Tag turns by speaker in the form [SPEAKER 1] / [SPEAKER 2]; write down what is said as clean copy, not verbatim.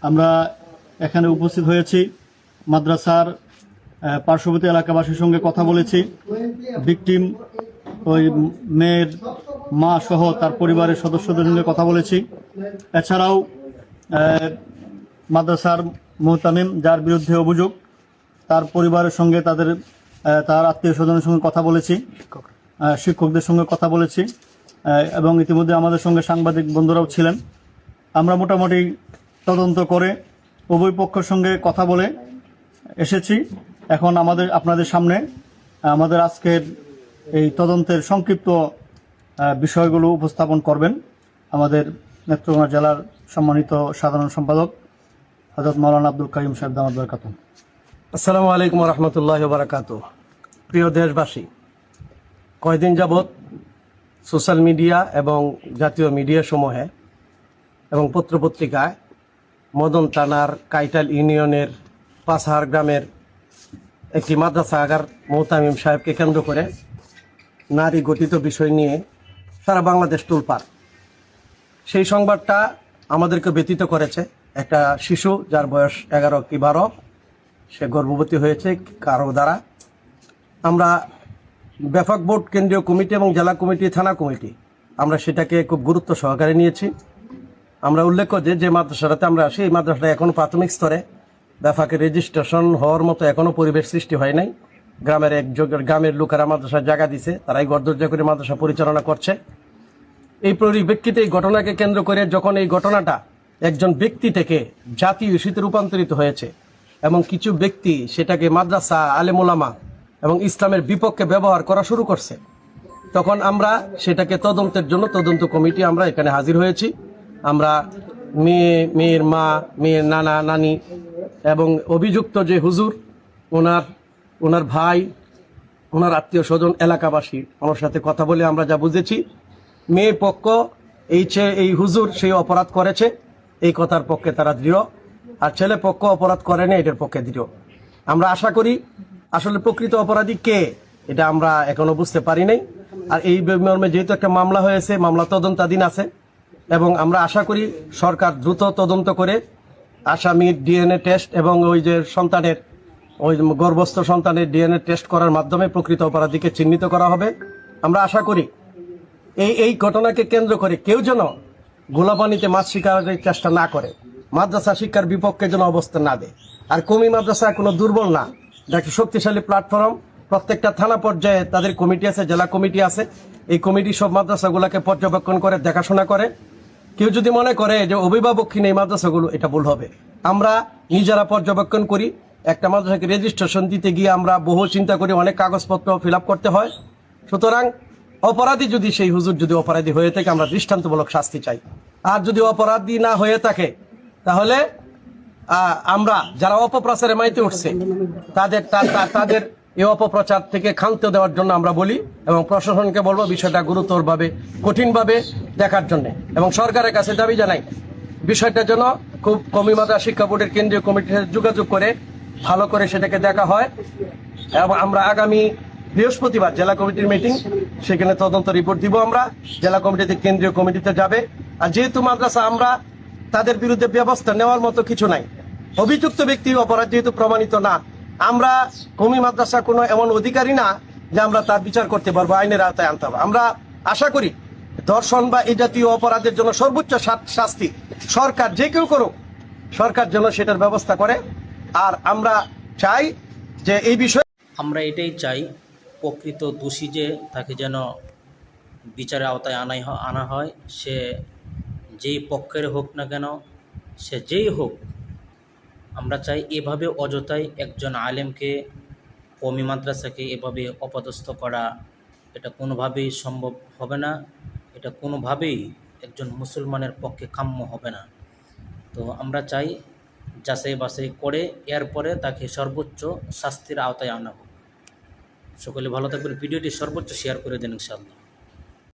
[SPEAKER 1] আমরা এখানে উপস্থিত হয়েছি, মাদ্রাসার পার্শ্ববর্তী এলাকাবাসীর সঙ্গে কথা বলেছি, ভিকটিম ওই মেয়ের মা সহ তার পরিবারের সদস্যদের সঙ্গে কথা বলেছি। এছাড়াও মাদ্রাসার মুহতামিম যার বিরুদ্ধে অভিযোগ, তার পরিবারের সঙ্গে তার আত্মীয় স্বজনের সঙ্গে কথা বলেছি, শিক্ষকদের সঙ্গে কথা বলেছি এবং ইতিমধ্যে আমাদের সঙ্গে সাংবাদিক বন্ধুরাও ছিলেন। আমরা মোটামুটি তদন্ত করে উভয় পক্ষের সঙ্গে কথা বলে এসেছি। এখন আপনাদের সামনে আমাদের আজকের এই তদন্তের সংক্ষিপ্ত বিষয়গুলো উপস্থাপন করবেন আমাদের নেত্রকোনা জেলার সম্মানিত সাধারণ সম্পাদক হযরত মাওলানা আব্দুল কাইয়ুম সাহেব দামাত বরকাতুহু।
[SPEAKER 2] আসসালামু আলাইকুম ওয়া রাহমাতুল্লাহি ওয়া বারাকাতুহু। প্রিয় দেশবাসী, কয়েকদিন যাবৎ সোশ্যাল মিডিয়া এবং জাতীয় মিডিয়া সমূহে এবং পত্রপত্রিকায় মদন থানার কাইটাল ইউনিয়নের পাঁচহার গ্রামের একটি মাদ্রাসা আগার মুহতামিম সাহেবকে কেন্দ্র করে নারী গঠিত বিষয় নিয়ে সারা বাংলাদেশ তোলপাড়। সেই সংবাদটা আমাদেরকে ব্যথিত করেছে। একটা শিশু যার বয়স 11 কি 12, সে গর্ভবতী হয়েছে কারো দ্বারা। আমরা ব্যাপক বোর্ড, কেন্দ্রীয় কমিটি এবং জেলা কমিটি, থানা কমিটি, আমরা সেটাকে খুব গুরুত্ব সহকারে নিয়েছি। আমরা উল্লেখ করি যে মাদ্রাসাটাতে আমরা আসি, এই মাদ্রাসাটা এখনও প্রাথমিক স্তরে ব্যাপকের রেজিস্ট্রেশন হওয়ার মতো এখনও পরিবেশ সৃষ্টি হয় নাই। গ্রামের লোকেরা মাদ্রাসার জায়গা দিছে, তারাই গড়দরজা করে মাদ্রাসা পরিচালনা করছে। এই পরিপ্রেক্ষিতে এই ঘটনাকে কেন্দ্র করে যখন এই ঘটনাটা একজন ব্যক্তি থেকে জাতীয় ইস্যুতে রূপান্তরিত হয়েছে এবং কিছু ব্যক্তি সেটাকে মাদ্রাসা, আলেম ওলামা এবং ইসলামের বিপক্ষে ব্যবহার করা শুরু করছে, তখন আমরা সেটাকে তদন্তের জন্য তদন্ত কমিটি আমরা এখানে হাজির হয়েছি। আমরা মেয়ের মা, মেয়ের নানা নানি এবং অভিযুক্ত যে হুজুর, ওনার ভাই, ওনার আত্মীয় স্বজন, এলাকাবাসী, ওনার সাথে কথা বলে আমরা যা বুঝেছি, মেয়ে পক্ষ এই হুজুর সেই অপরাধ করেছে এই কথার পক্ষে তারা দৃঢ়, আর ছেলে পক্ষ অপরাধ করেনি এটার পক্ষে দৃঢ়। আমরা আশা করি আসলে প্রকৃত অপরাধী কে এটা আমরা এখনো বুঝতে পারি নাই। আর এই মর্মে যেহেতু একটা মামলা হয়েছে, মামলা তদন্তাধীন আছে এবং আমরা আশা করি সরকার দ্রুত তদন্ত করে আসামির ডিএনএ টেস্ট এবং ওই যে সন্তানের, ওই গর্ভস্থ সন্তানের ডিএনএ টেস্ট করার মাধ্যমে প্রকৃত অপরাধীকে চিহ্নিত করা হবে। আমরা আশা করি এই ঘটনাকে কেন্দ্র করে কেউ যেন গোলাপানিতে মাছ শিকারের চেষ্টা না করে, মাদ্রাসা শিক্ষার বিপক্ষে যেন অবস্থান না দেয়। আর কমি মাদ্রাসা কোনো দুর্বল না, এটা একটি শক্তিশালী প্ল্যাটফর্ম। প্রত্যেকটা থানা পর্যায়ে তাদের কমিটি আছে, জেলা কমিটি আছে। এই কমিটি সব মাদ্রাসাগুলোকে পর্যবেক্ষণ করে, দেখাশোনা করে। কেউ যদি মনে করে যে অভিভাবকহীন এই মাদ্রাসাগুলো, এটা ভুল হবে। আমরা নিজেরা পর্যবেক্ষণ করি। একটা মাদ্রাসাকে রেজিস্ট্রেশন দিতে গিয়ে আমরা বহু চিন্তা করি, অনেক কাগজপত্র ফিল আপ করতে হয়। সুতরাং অপরাধী যদি সেই হুজুর যদি অপরাধী হয়ে থাকে, আমরা দৃষ্টান্তমূলক শাস্তি চাই। আর যদি অপরাধী না হয়ে থাকে, তাহলে আমরা যারা অপপ্রচারে মাইতে উঠছে তাদের এই অপপ্রচার থেকে ক্ষান্ত দেওয়ার জন্য আমরা বলি এবং প্রশাসনকে বলবো বিষয়টা গুরুতরভাবে, কঠিনভাবে দেখার জন্য এবং সরকারের কাছে দাবি জানাই বিষয়টার জন্য খুব কমি মাদ্রাসা শিক্ষা বোর্ডের কেন্দ্রীয় কমিটির সাথে যোগাযোগ করে ভালো করে সেটাকে দেখা হয়। এবং আমরা আগামী বৃহস্পতিবার জেলা কমিটির মিটিং, সেখানে তদন্ত রিপোর্ট দিব। আমরা জেলা কমিটিতে, কেন্দ্রীয় কমিটিতে যাবে। আর যেহেতু মাদ্রাসা, আমরা তাদের বিরুদ্ধে ব্যবস্থা নেওয়ার মতো কিছু নাই, অভিযুক্ত ব্যক্তির অপরাধ যেহেতু প্রমাণিত না, আমরা কমি মাদ্রাসা কোনো এমন অধিকারী না যে আমরা তার বিচার করতে পারবো, আইনের আওতায় আনতে হবে। আমরা আশা করি ধর্ষণ বা এই জাতীয় অপরাধের জন্য সর্বোচ্চ শাস্তি সরকার, যে কেউ করুক, সরকার যেন সেটার ব্যবস্থা করে। আর আমরা চাই যে এই বিষয়ে,
[SPEAKER 3] আমরা এটাই চাই প্রকৃত দোষী যে তাকে যেন বিচারের আওতায় আনা হয়। সে যেই পক্ষের হোক না কেন, সে যেই হোক, আমরা চাই এভাবে অযথাই একজন আলেমকে, কওমি মাদ্রাসাকে এভাবে অপদস্থ করা, এটা কোনোভাবেই সম্ভব হবে না। এটা কোনোভাবেই একজন মুসলমানের পক্ষে কাম্য হবে না। তো আমরা চাই যাচাই বাছাই করে এরপরে তাকে সর্বোচ্চ শাস্তির আওতায় আনা হোক। সকলে ভালো থাকবেন। ভিডিওটি সর্বোচ্চ শেয়ার করে দেন ইনশাআল্লাহ।